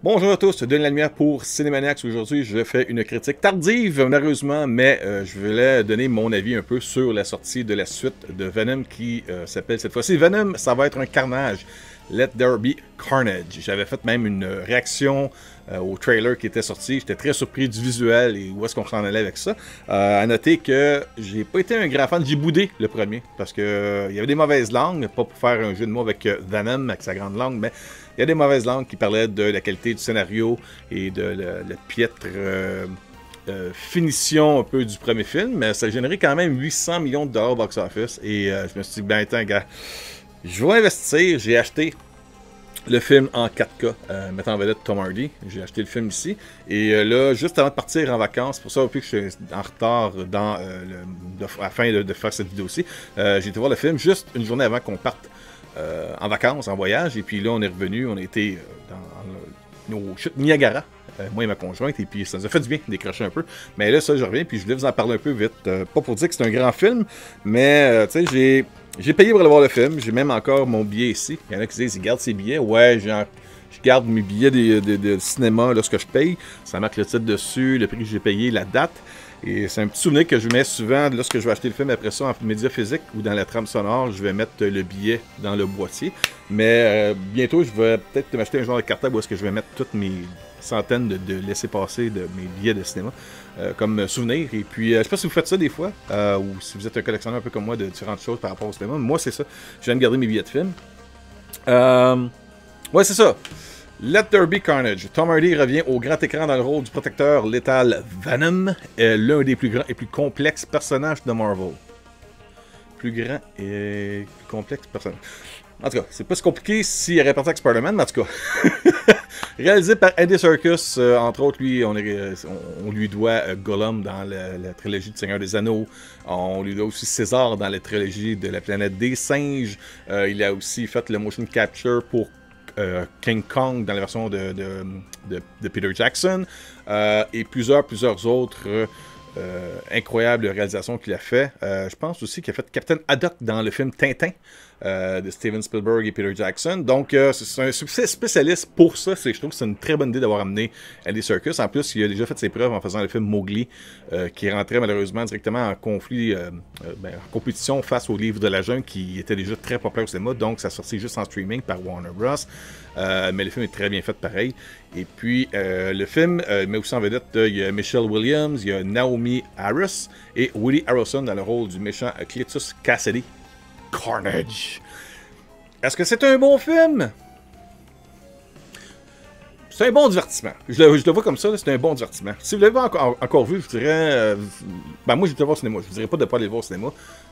Bonjour à tous, Denis Lalumière pour Cinémaniacs. Aujourd'hui, je fais une critique tardive, malheureusement, mais je voulais donner mon avis un peu sur la sortie de la suite de Venom qui s'appelle cette fois-ci Venom, ça va être un carnage. Let There Be Carnage. J'avais fait même une réaction au trailer qui était sorti. J'étais très surpris du visuel et où est-ce qu'on s'en allait avec ça. À noter que j'ai pas été un grand fan. J'ai boudé le premier parce que il y avait des mauvaises langues, pas pour faire un jeu de mots avec Venom, avec sa grande langue, mais il y a des mauvaises langues qui parlaient de la qualité du scénario et de la piètre finition un peu du premier film. Mais ça a généré quand même 800 millions de dollars au box-office et je me suis dit, ben attends, gars, je vais investir. J'ai acheté le film en 4K, mettant en vedette Tom Hardy. J'ai acheté le film ici. Et là, juste avant de partir en vacances, pour ça, depuis que je suis en retard dans afin de faire cette vidéo-ci, j'ai été voir le film juste une journée avant qu'on parte en vacances, en voyage. Et puis là, on est revenu, on a été dans nos chutes Niagara. Moi et ma conjointe, et puis ça nous a fait du bien de décrocher un peu. Mais là, ça, je reviens, puis je voulais vous en parler un peu vite. Pas pour dire que c'est un grand film, mais tu sais, j'ai payé pour aller voir le film. J'ai même encore mon billet ici. Il y en a qui disent, ils gardent ses billets. Ouais, je garde mes billets de cinéma lorsque je paye. Ça marque le titre dessus, le prix que j'ai payé, la date. Et c'est un petit souvenir que je mets souvent lorsque je vais acheter le film après ça en média physique ou dans la trame sonore. Je vais mettre le billet dans le boîtier. Mais bientôt, je vais peut-être m'acheter un genre de cartable où est-ce que je vais mettre toutes mes centaines de laissés-passer de mes billets de cinéma comme souvenir. Et puis, je sais pas si vous faites ça des fois, ou si vous êtes un collectionneur un peu comme moi de différentes choses par rapport au cinéma. Moi, c'est ça. Je viens de garder mes billets de film. Ouais, c'est ça. Let There Be Carnage. Tom Hardy revient au grand écran dans le rôle du protecteur létal Venom, l'un des plus grands et plus complexes personnages de Marvel. Plus grand et plus complexe personnage. En tout cas, c'est pas si compliqué s'il est réparti avec Spider-Man, mais en tout cas. Réalisé par Andy Serkis, entre autres, lui, on lui doit Gollum dans la trilogie du Seigneur des Anneaux. On lui doit aussi César dans la trilogie de la planète des singes. Il a aussi fait le motion capture pour King Kong dans la version de Peter Jackson. Et plusieurs autres incroyables réalisations qu'il a fait. Je pense aussi qu'il a fait Captain Haddock dans le film Tintin de Steven Spielberg et Peter Jackson. Donc, c'est un spécialiste pour ça. Je trouve que c'est une très bonne idée d'avoir amené Andy Serkis. En plus, il a déjà fait ses preuves en faisant le film Mowgli, qui rentrait malheureusement directement en conflit, en compétition face au livre de la jungle, qui était déjà très populaire au cinéma. Donc, ça sortit juste en streaming par Warner Bros. Mais le film est très bien fait pareil. Et puis, le film met aussi en vedette, il y a Michelle Williams, il y a Naomi Harris et Woody Harrelson dans le rôle du méchant Cletus Cassidy. Carnage. Est-ce que c'est un bon film? C'est un bon divertissement. Je le vois comme ça, c'est un bon divertissement. Si vous l'avez encore vu, je vous dirais... moi, je vais le voir au cinéma. Je vous dirais pas de ne pas aller le voir au cinéma.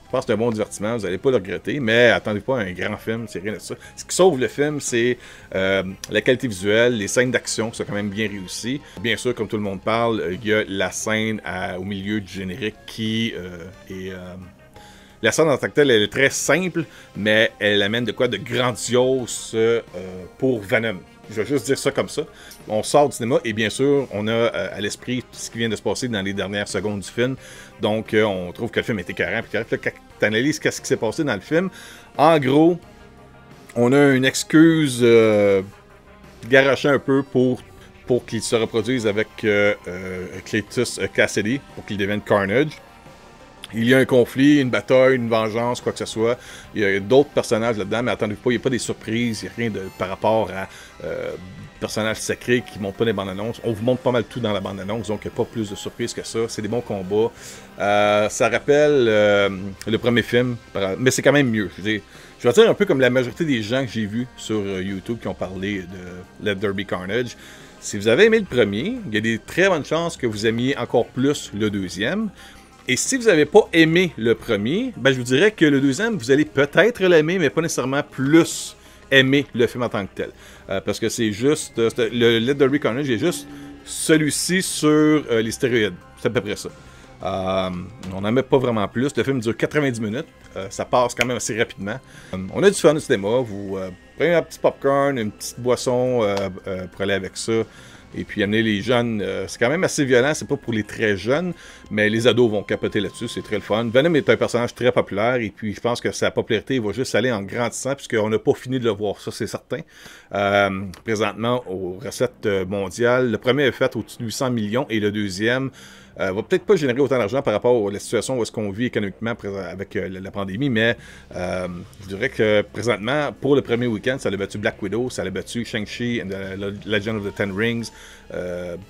Je pense que c'est un bon divertissement, vous n'allez pas le regretter, mais attendez pas un grand film, c'est rien de ça. Ce qui sauve le film, c'est la qualité visuelle, les scènes d'action qui sont quand même bien réussies. Bien sûr, comme tout le monde parle, il y a la scène au milieu du générique qui est... La scène en tant que telle, elle est très simple, mais elle amène de quoi de grandiose pour Venom. Je vais juste dire ça comme ça. On sort du cinéma et bien sûr, on a à l'esprit ce qui vient de se passer dans les dernières secondes du film. Donc, on trouve que le film est écœurant. Puis quand tu analyses ce qui s'est passé dans le film, en gros, on a une excuse garochée un peu pour qu'il se reproduise avec Cletus Cassidy, pour qu'il devienne Carnage. Il y a un conflit, une bataille, une vengeance, quoi que ce soit. Il y a d'autres personnages là-dedans, mais attendez pas, il n'y a pas des surprises, il n'y a rien par rapport à personnages secrets qui ne montrent pas les bandes annonces. On vous montre pas mal tout dans la bande annonce, donc il n'y a pas plus de surprises que ça. C'est des bons combats. Ça rappelle le premier film, mais c'est quand même mieux. Je vais dire un peu comme la majorité des gens que j'ai vus sur YouTube qui ont parlé de Let There Be Carnage. Si vous avez aimé le premier, il y a des très bonnes chances que vous aimiez encore plus le deuxième. Et si vous n'avez pas aimé le premier, je vous dirais que le deuxième, vous allez peut-être l'aimer, mais pas nécessairement plus aimer le film en tant que tel. Parce que c'est juste... le Let There Be Carnage est juste celui-ci sur les stéroïdes. C'est à peu près ça. On n'en met pas vraiment plus. Le film dure 90 minutes. Ça passe quand même assez rapidement. On a du fun au cinéma. Vous prenez un petit popcorn, une petite boisson pour aller avec ça. Et puis amener les jeunes, c'est quand même assez violent, c'est pas pour les très jeunes, mais les ados vont capoter là-dessus, c'est très le fun. Venom est un personnage très populaire, et puis je pense que sa popularité va juste aller en grandissant, puisqu'on n'a pas fini de le voir, ça c'est certain. Présentement, aux recettes mondiales, le premier est fait au-dessus de 800 millions, et le deuxième va peut-être pas générer autant d'argent par rapport à la situation où est-ce qu'on vit économiquement avec la pandémie, mais je dirais que présentement, pour le premier week-end, ça a battu Black Widow, ça a battu Shang-Chi and the Legend of the Ten Rings.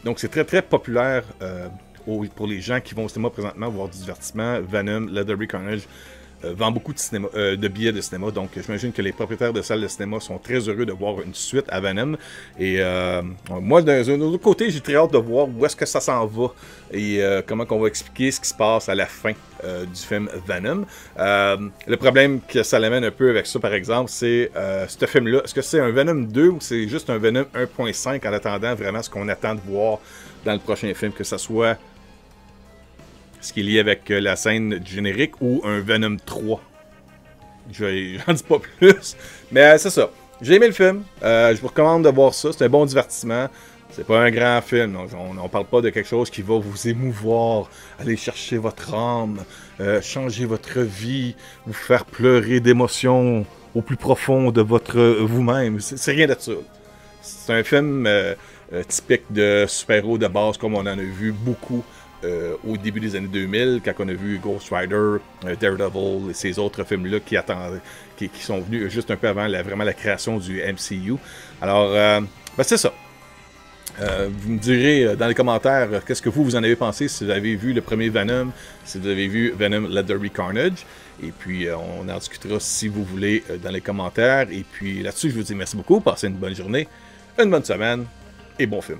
Donc c'est très très populaire pour les gens qui vont au cinéma présentement voir du divertissement. Venom, Leathery Carnage vend beaucoup de billets de cinéma, donc j'imagine que les propriétaires de salles de cinéma sont très heureux de voir une suite à Venom. Et moi, d'un autre côté, j'ai très hâte de voir où est-ce que ça s'en va et comment on va expliquer ce qui se passe à la fin du film Venom. Le problème que ça l'amène un peu avec ça, par exemple, c'est ce film-là. Est-ce que c'est un Venom 2 ou c'est juste un Venom 1.5 en attendant vraiment ce qu'on attend de voir dans le prochain film, que ça soit ce qui est lié avec la scène du générique ou un Venom 3. J'en dis pas plus. Mais c'est ça. J'ai aimé le film. Je vous recommande de voir ça. C'est un bon divertissement. C'est pas un grand film. On parle pas de quelque chose qui va vous émouvoir, aller chercher votre âme, changer votre vie, vous faire pleurer d'émotions au plus profond de votre vous-même. C'est rien de ça. C'est un film typique de super-héros de base comme on en a vu beaucoup au début des années 2000, quand on a vu Ghost Rider, Daredevil et ces autres films-là qui sont venus juste un peu avant vraiment la création du MCU. Alors, ben c'est ça. Vous me direz dans les commentaires qu'est-ce que vous en avez pensé, si vous avez vu le premier Venom, si vous avez vu Venom Leathery Carnage. Et puis, on en discutera si vous voulez dans les commentaires. Et puis là-dessus, je vous dis merci beaucoup, passez une bonne journée, une bonne semaine et bon film.